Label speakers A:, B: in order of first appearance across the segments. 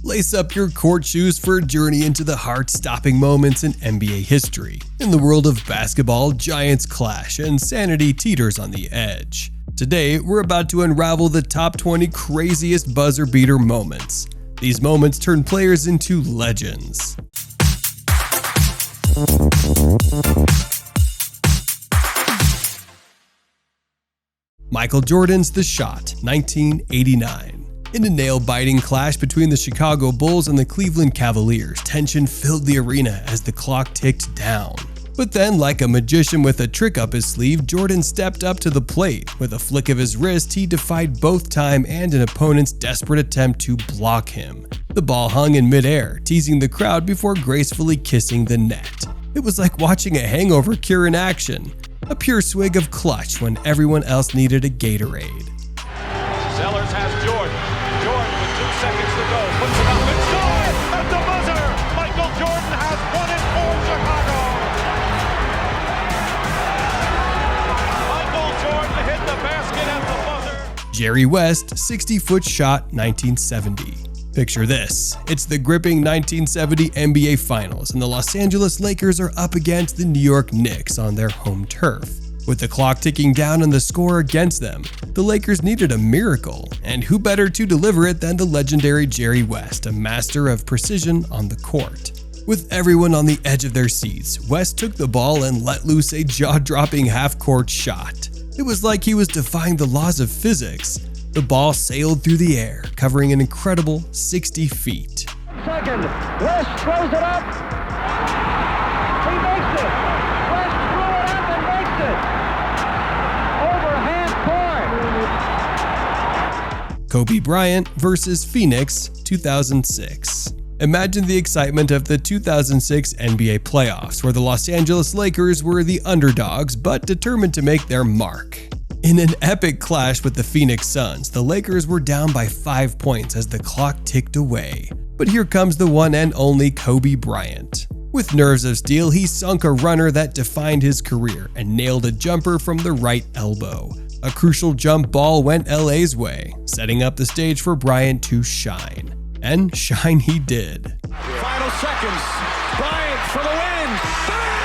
A: Lace up your court shoes for a journey into the heart-stopping moments in NBA history. In the world of basketball, giants clash and sanity teeters on the edge. Today, we're about to unravel the top 20 craziest buzzer-beater moments. These moments turn players into legends. Michael Jordan's The Shot, 1989. In a nail-biting clash between the Chicago Bulls and the Cleveland Cavaliers, tension filled the arena as the clock ticked down. But then, like a magician with a trick up his sleeve, Jordan stepped up to the plate. With a flick of his wrist, he defied both time and an opponent's desperate attempt to block him. The ball hung in midair, teasing the crowd before gracefully kissing the net. It was like watching a hangover cure in action. A pure swig of clutch when everyone else needed a Gatorade.
B: Sellers has Jordan. Jordan with 2 seconds to go. Puts it up and scores at the buzzer. Michael Jordan has won it for Chicago. Michael Jordan hit the basket at the buzzer.
A: Jerry West, 60-foot shot, 1970. Picture this. It's the gripping 1970 NBA Finals, and the Los Angeles Lakers are up against the New York Knicks on their home turf. With the clock ticking down and the score against them, the Lakers needed a miracle, and who better to deliver it than the legendary Jerry West, a master of precision on the court. With everyone on the edge of their seats, West took the ball and let loose a jaw-dropping half-court shot. It was like he was defying the laws of physics. The ball sailed through the air, covering an incredible 60 feet.
C: Second, West throws it up. He makes it. West threw it up and makes it. Over half court.
A: Kobe Bryant versus Phoenix, 2006. Imagine the excitement of the 2006 NBA playoffs, where the Los Angeles Lakers were the underdogs but determined to make their mark. In an epic clash with the Phoenix Suns, the Lakers were down by 5 points as the clock ticked away. But here comes the one and only Kobe Bryant. With nerves of steel, he sunk a runner that defined his career and nailed a jumper from the right elbow. A crucial jump ball went LA's way, setting up the stage for Bryant to shine. And shine he did.
B: Final seconds. Bryant for the win. Bang!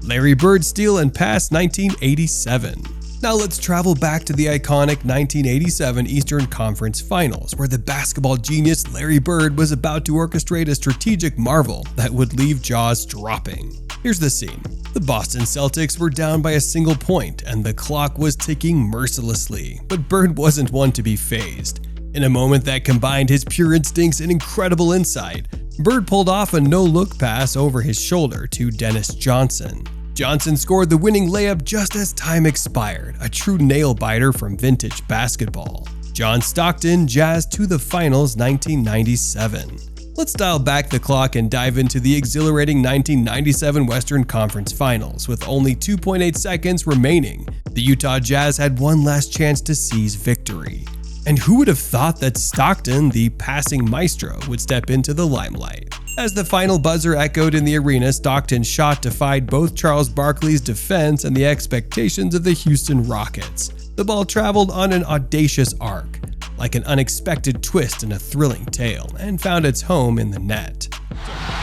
A: Larry Bird's steal and pass, 1987. Now let's travel back to the iconic 1987 Eastern Conference Finals, where the basketball genius Larry Bird was about to orchestrate a strategic marvel that would leave jaws dropping. Here's the scene. The Boston Celtics were down by a single point, and the clock was ticking mercilessly, but Bird wasn't one to be fazed. In a moment that combined his pure instincts and incredible insight, Bird pulled off a no-look pass over his shoulder to Dennis Johnson. Johnson scored the winning layup just as time expired, a true nail-biter from vintage basketball. John Stockton Jazz to the finals, 1997. Let's dial back the clock and dive into the exhilarating 1997 Western Conference Finals. With only 2.8 seconds remaining, the Utah Jazz had one last chance to seize victory. And who would have thought that Stockton, the passing maestro, would step into the limelight? As the final buzzer echoed in the arena, Stockton's shot defied both Charles Barkley's defense and the expectations of the Houston Rockets. The ball traveled on an audacious arc, like an unexpected twist in a thrilling tale, and found its home in the net.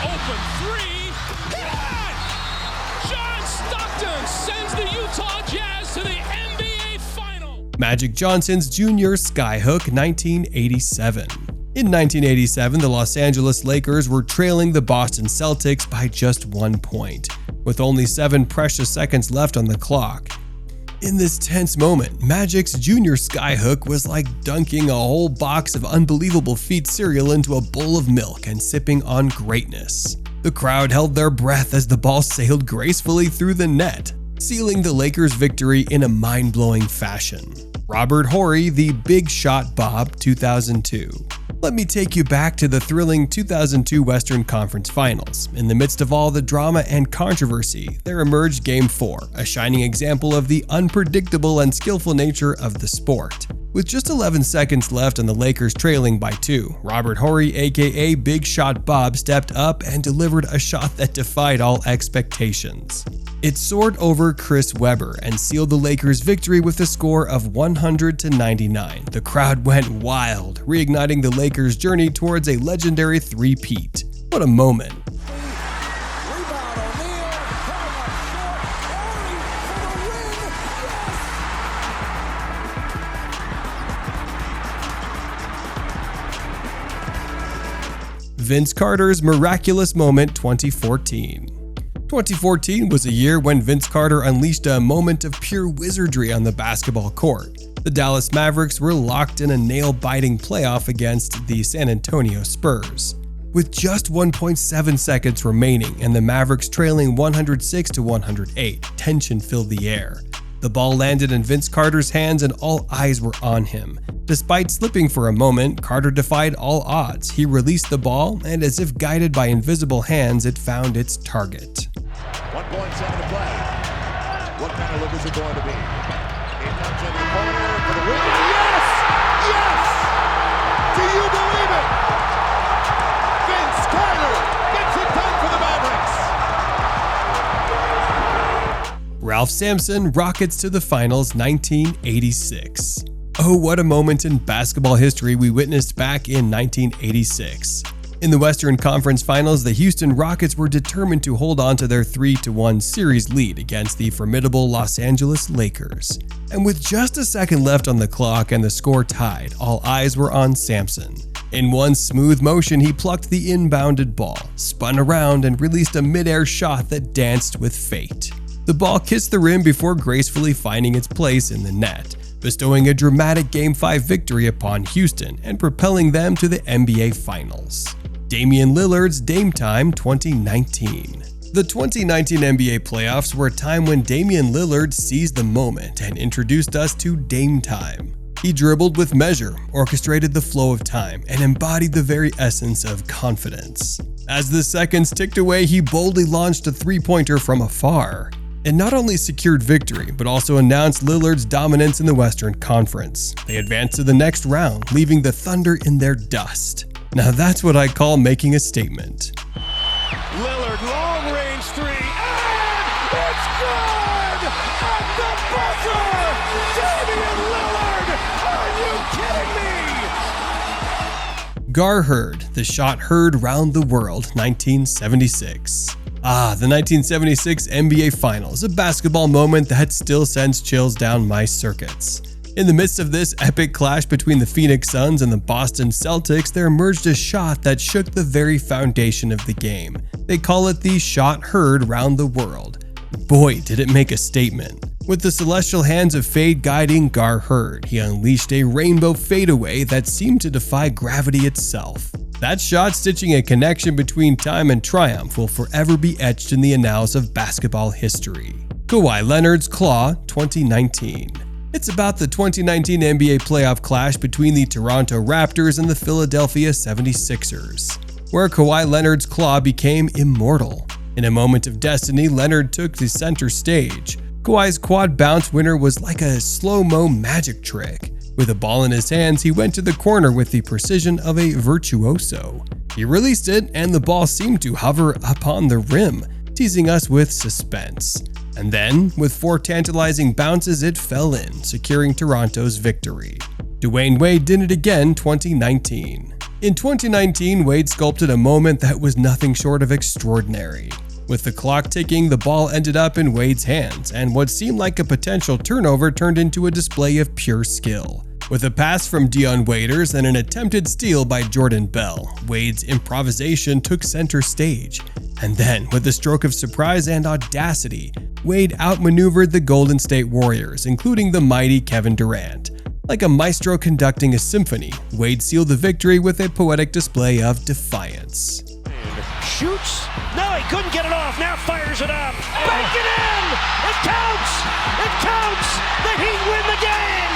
D: Open three. John Stockton sends the Utah Jazz to the NBA Final.
A: Magic Johnson's Jr. Skyhook, 1987. In 1987, the Los Angeles Lakers were trailing the Boston Celtics by just 1 point, with only 7 precious seconds left on the clock. In this tense moment, Magic's Jr. Skyhook was like dunking a whole box of Unbelievable Feet cereal into a bowl of milk and sipping on greatness. The crowd held their breath as the ball sailed gracefully through the net, sealing the Lakers' victory in a mind-blowing fashion. Robert Horry, the Big Shot Bob, 2002. Let me take you back to the thrilling 2002 Western Conference Finals. In the midst of all the drama and controversy, there emerged Game 4, a shining example of the unpredictable and skillful nature of the sport. With just 11 seconds left and the Lakers trailing by 2, Robert Horry, aka Big Shot Bob, stepped up and delivered a shot that defied all expectations. It soared over Chris Webber and sealed the Lakers' victory with a score of 100-99. The crowd went wild, reigniting the Lakers' journey towards a legendary three-peat. What a moment. Vince Carter's Miraculous Moment 2014. 2014 was a year when Vince Carter unleashed a moment of pure wizardry on the basketball court. The Dallas Mavericks were locked in a nail-biting playoff against the San Antonio Spurs. With just 1.7 seconds remaining and the Mavericks trailing 106-108, tension filled the air. The ball landed in Vince Carter's hands and all eyes were on him. Despite slipping for a moment, Carter defied all odds. He released the ball, and as if guided by invisible hands, it found its target.
B: 1.7 to play. What kind of look is it going to be? It comes in the corner for the win. Yes! Yes! Do you believe it? Vince Carter gets it done for the Mavericks.
A: Ralph Sampson rockets to the finals 1986. Oh, what a moment in basketball history we witnessed back in 1986. In the Western Conference Finals, the Houston Rockets were determined to hold on to their 3-1 series lead against the formidable Los Angeles Lakers. And with just a second left on the clock and the score tied, all eyes were on Sampson. In one smooth motion, he plucked the inbounded ball, spun around, and released a mid-air shot that danced with fate. The ball kissed the rim before gracefully finding its place in the net, bestowing a dramatic Game 5 victory upon Houston and propelling them to the NBA Finals. Damian Lillard's Dame Time 2019. The 2019 NBA playoffs were a time when Damian Lillard seized the moment and introduced us to Dame Time. He dribbled with measure, orchestrated the flow of time, and embodied the very essence of confidence. As the seconds ticked away, he boldly launched a three-pointer from afar. It not only secured victory, but also announced Lillard's dominance in the Western Conference. They advanced to the next round, leaving the Thunder in their dust. Now that's what I call making a statement.
B: Lillard, long-range three, and it's good! At the buzzer! Damian Lillard! Are you kidding me?
A: Gar Heard, the shot heard round the world, 1976. The 1976 NBA Finals, a basketball moment that still sends chills down my circuits. In the midst of this epic clash between the Phoenix Suns and the Boston Celtics, there emerged a shot that shook the very foundation of the game. They call it the shot heard round the world. Boy, did it make a statement. With the celestial hands of fate guiding Gar Heard, he unleashed a rainbow fadeaway that seemed to defy gravity itself. That shot, stitching a connection between time and triumph, will forever be etched in the annals of basketball history. Kawhi Leonard's Claw 2019. It's about the 2019 NBA playoff clash between the Toronto Raptors and the Philadelphia 76ers, where Kawhi Leonard's claw became immortal. In a moment of destiny, Leonard took the center stage. Kawhi's quad bounce winner was like a slow-mo magic trick. With a ball in his hands, he went to the corner with the precision of a virtuoso. He released it, and the ball seemed to hover upon the rim, teasing us with suspense. And then, with 4 tantalizing bounces, it fell in, securing Toronto's victory. Dwyane Wade did it again 2019. In 2019, Wade sculpted a moment that was nothing short of extraordinary. With the clock ticking, the ball ended up in Wade's hands, and what seemed like a potential turnover turned into a display of pure skill. With a pass from Dion Waiters and an attempted steal by Jordan Bell, Wade's improvisation took center stage. And then, with a stroke of surprise and audacity, Wade outmaneuvered the Golden State Warriors, including the mighty Kevin Durant. Like a maestro conducting a symphony, Wade sealed the victory with a poetic display of defiance.
E: Shoots. No, he couldn't get it off. Now fires it up. Bank it in. It counts. It counts. The Heat win the game.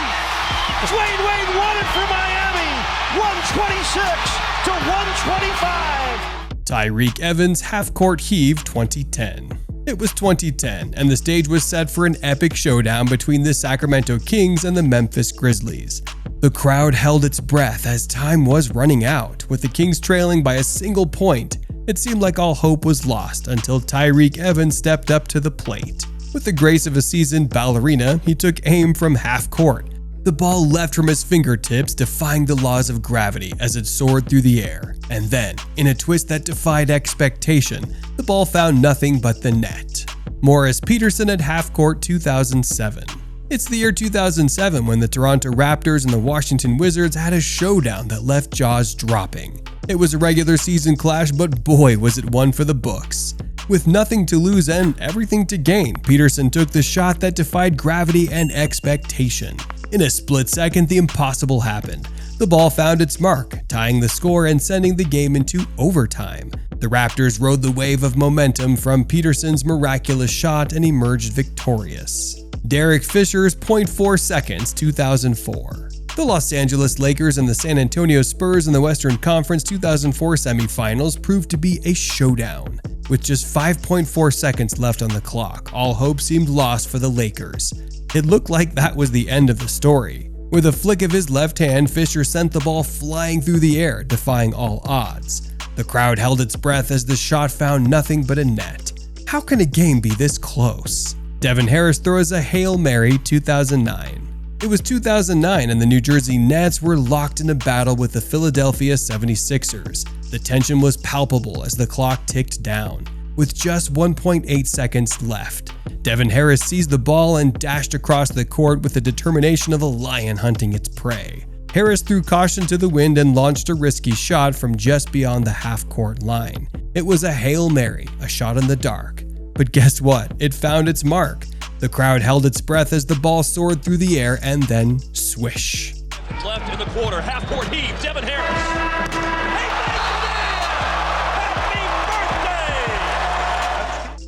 E: Dwyane Wade won it for Miami. 126-125.
A: Tyreke Evans half-court heave 2010. It was 2010, and the stage was set for an epic showdown between the Sacramento Kings and the Memphis Grizzlies. The crowd held its breath as time was running out. With the Kings trailing by a single point, it seemed like all hope was lost until Tyreke Evans stepped up to the plate. With the grace of a seasoned ballerina, he took aim from half court. The ball left from his fingertips, defying the laws of gravity as it soared through the air. And then, in a twist that defied expectation, the ball found nothing but the net. Morris Peterson at half court 2007. It's the year 2007 when the Toronto Raptors and the Washington Wizards had a showdown that left jaws dropping. It was a regular season clash, but boy was it one for the books. With nothing to lose and everything to gain, Peterson took the shot that defied gravity and expectation. In a split second, the impossible happened. The ball found its mark, tying the score and sending the game into overtime. The Raptors rode the wave of momentum from Peterson's miraculous shot and emerged victorious. Derek Fisher's 0.4 seconds 2004. The Los Angeles Lakers and the San Antonio Spurs in the Western Conference 2004 semifinals proved to be a showdown. With just 5.4 seconds left on the clock, all hope seemed lost for the Lakers. It looked like that was the end of the story. With a flick of his left hand, Fisher sent the ball flying through the air, defying all odds. The crowd held its breath as the shot found nothing but a net. How can a game be this close? Devin Harris throws a Hail Mary 2009. It was 2009 and the New Jersey Nets were locked in a battle with the Philadelphia 76ers. The tension was palpable as the clock ticked down. With just 1.8 seconds left, Devin Harris seized the ball and dashed across the court with the determination of a lion hunting its prey. Harris threw caution to the wind and launched a risky shot from just beyond the half-court line. It was a Hail Mary, a shot in the dark. But guess what? It found its mark. The crowd held its breath as the ball soared through the air and then swish.
D: Left in the quarter, half-court heave, Devin Harris.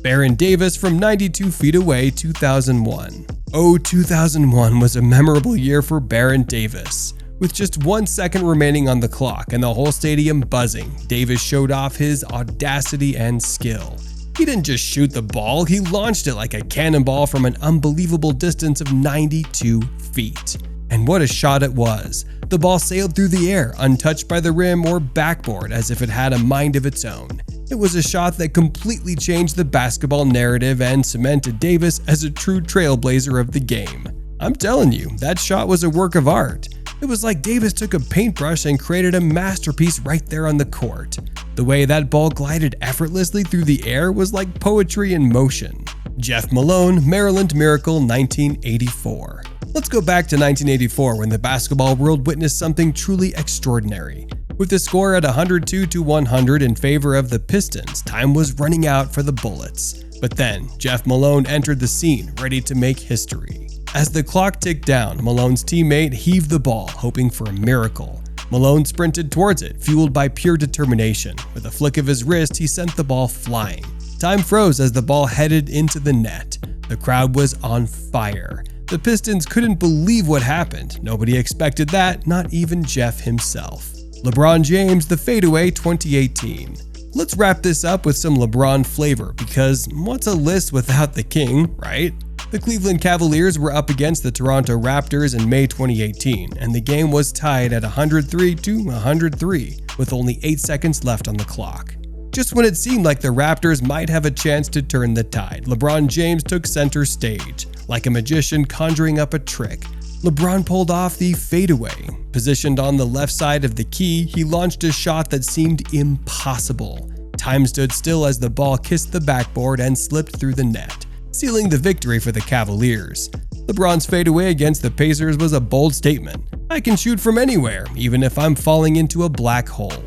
A: Baron Davis from 92 feet away 2001. Oh, 2001 was a memorable year for Baron Davis. With just 1 second remaining on the clock and the whole stadium buzzing, Davis showed off his audacity and skill. He didn't just shoot the ball, he launched it like a cannonball from an unbelievable distance of 92 feet. And what a shot it was. The ball sailed through the air, untouched by the rim or backboard, as if it had a mind of its own. It was a shot that completely changed the basketball narrative and cemented Davis as a true trailblazer of the game. I'm telling you, that shot was a work of art. It was like Davis took a paintbrush and created a masterpiece right there on the court. The way that ball glided effortlessly through the air was like poetry in motion. Jeff Malone, Maryland Miracle 1984. Let's go back to 1984 when the basketball world witnessed something truly extraordinary. With the score at 102-100 in favor of the Pistons, time was running out for the Bullets. But then, Jeff Malone entered the scene, ready to make history. As the clock ticked down, Malone's teammate heaved the ball, hoping for a miracle. Malone sprinted towards it, fueled by pure determination. With a flick of his wrist, he sent the ball flying. Time froze as the ball headed into the net. The crowd was on fire. The Pistons couldn't believe what happened. Nobody expected that, not even Jeff himself. LeBron James, the fadeaway 2018. Let's wrap this up with some LeBron flavor, because what's a list without the king, right? The Cleveland Cavaliers were up against the Toronto Raptors in May 2018, and the game was tied at 103-103, with only 8 seconds left on the clock. Just when it seemed like the Raptors might have a chance to turn the tide, LeBron James took center stage. Like a magician conjuring up a trick, LeBron pulled off the fadeaway. Positioned on the left side of the key, he launched a shot that seemed impossible. Time stood still as the ball kissed the backboard and slipped through the net, sealing the victory for the Cavaliers. LeBron's fadeaway against the Pacers was a bold statement. I can shoot from anywhere, even if I'm falling into a black hole.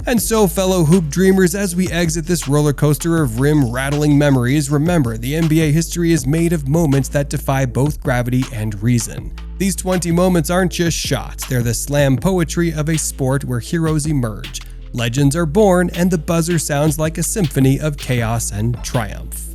A: And so, fellow hoop dreamers, as we exit this roller coaster of rim-rattling memories, remember the NBA history is made of moments that defy both gravity and reason. These 20 moments aren't just shots, they're the slam poetry of a sport where heroes emerge, legends are born, and the buzzer sounds like a symphony of chaos and triumph.